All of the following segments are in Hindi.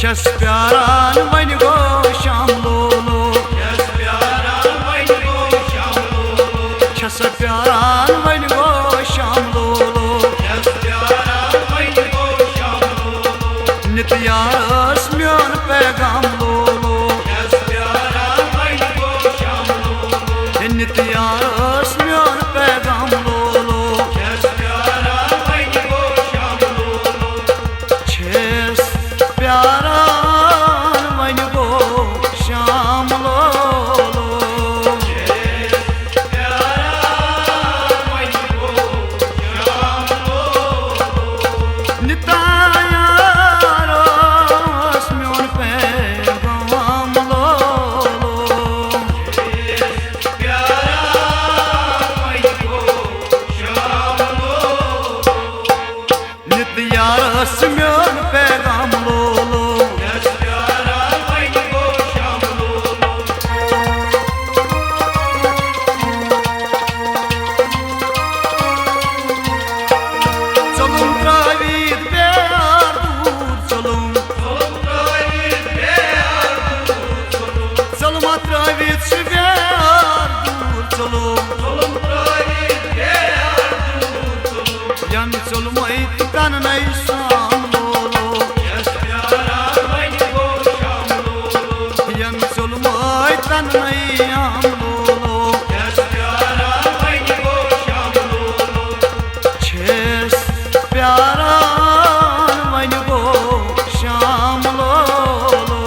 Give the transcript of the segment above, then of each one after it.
छस प्यारान वन गो शाम लोलो छस प्यारान वन गो शाम लोलो छस प्यारान वन गो शाम लोलो छस प्यारान वन गो शाम लोलो नित यारस म्योन पैगाम लोलो छस प्यारान वन गो शाम लोलो नित यारस म्योन पैगाम लोलो छस प्यारान वन गो शाम लोलो छस प्यारान वन गो शाम लोलो छस प्यारान वन गो शाम लोलो नितायारस म्योन पैगाम लोलो नित यारस म्योन पैगाम लोलो चलूं त्रावीत प्यार दूर चलूं चलमा त्रावीत प्यार दूर चलूं यन चलमई तन नहीं शाम लोलो यन चलमई तन नहीं आम लोलो छेस प्यारान वन गो शाम लोलो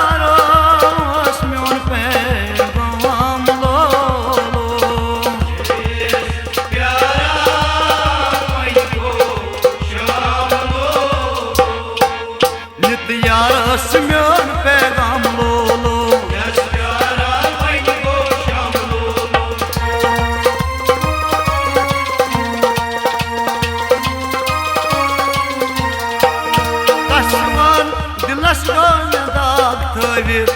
नितायारस म्योन पैगाम लोलो नित यारस म्योन पैगाम लोलो कश्मान दिलस गोन दाग थवित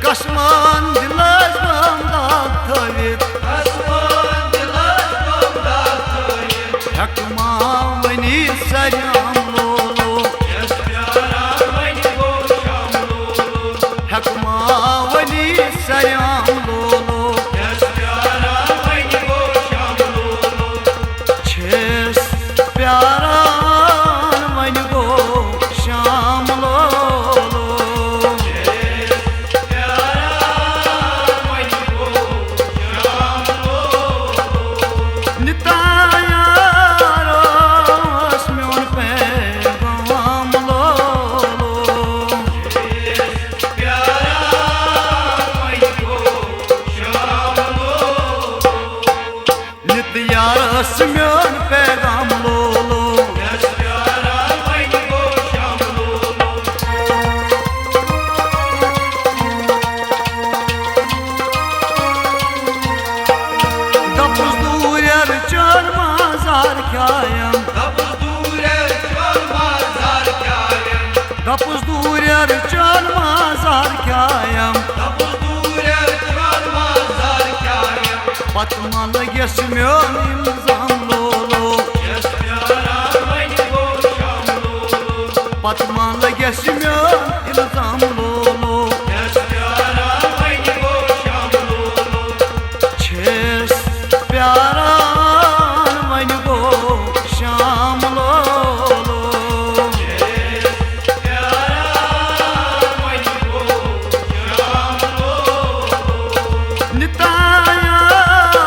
कश्मान दिलस गोन दाग थवित हकमा वनी सरियाम लोलो हकमा वनी सरियाम लोलो छेस प्यारान वन गो शाम लोलो नितायारस म्योन पैगाम लोलो नित यारस म्योन पैगाम लोलो दपुस दूर चल माजार ख्यायम दपुस दूर चल माजार ख्यायम पतमा लगेस म्योन इल्जाम लोलो पतमा लगेस म्योन इल्जाम लोलो छेस प्यारान वन गो शाम लोलो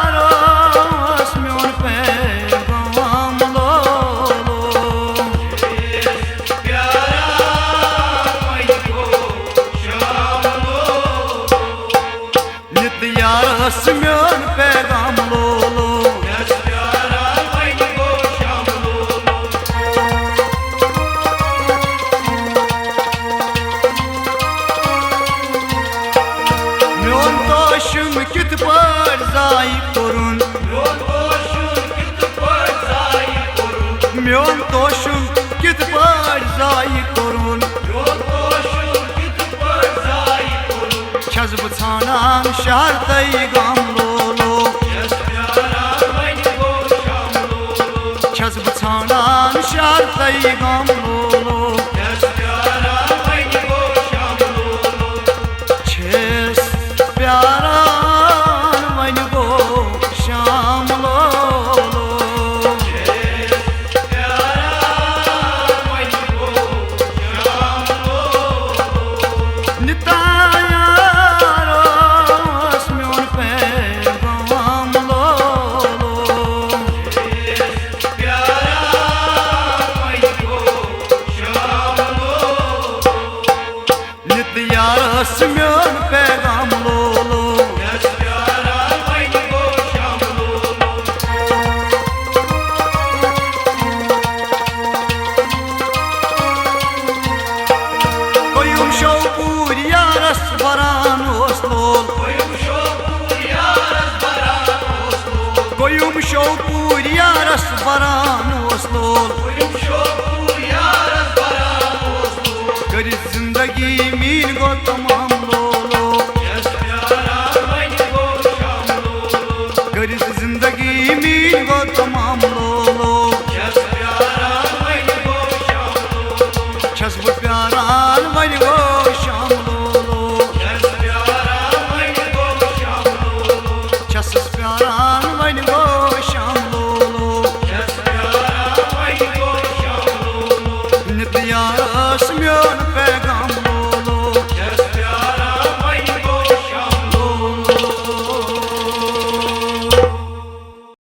नितायारस म्योन पैगाम लोलो नित यारस म्योन पैगाम लोलो म्योन तोशुम कित पर जाई कोरुन म्योन तोशुम कित पर जाई कोरुन छस बह ानान शहर तई गम लोलो यस प्यारा वन गो शाम लोलो छस बह ानान शहर तई गम लोलो यस प्यारा वन गो शाम लोलो छस प्यारान वन गो शाम लोलो प्यारा वन गो शाम लोलो नितायारो स्म्योन पैगाम लोलो प्यारा वन गो शाम लोलो नित्यारो स्म्योन पैगाम लोलो यस प्यारा वन गो शाम लोलो कोयुम शौपूर यारस बरान ओस्लोल कोयुम शोपूर यारस बरान ओस्लोल कोयुम शौपूर यारस बरान ओस्लोल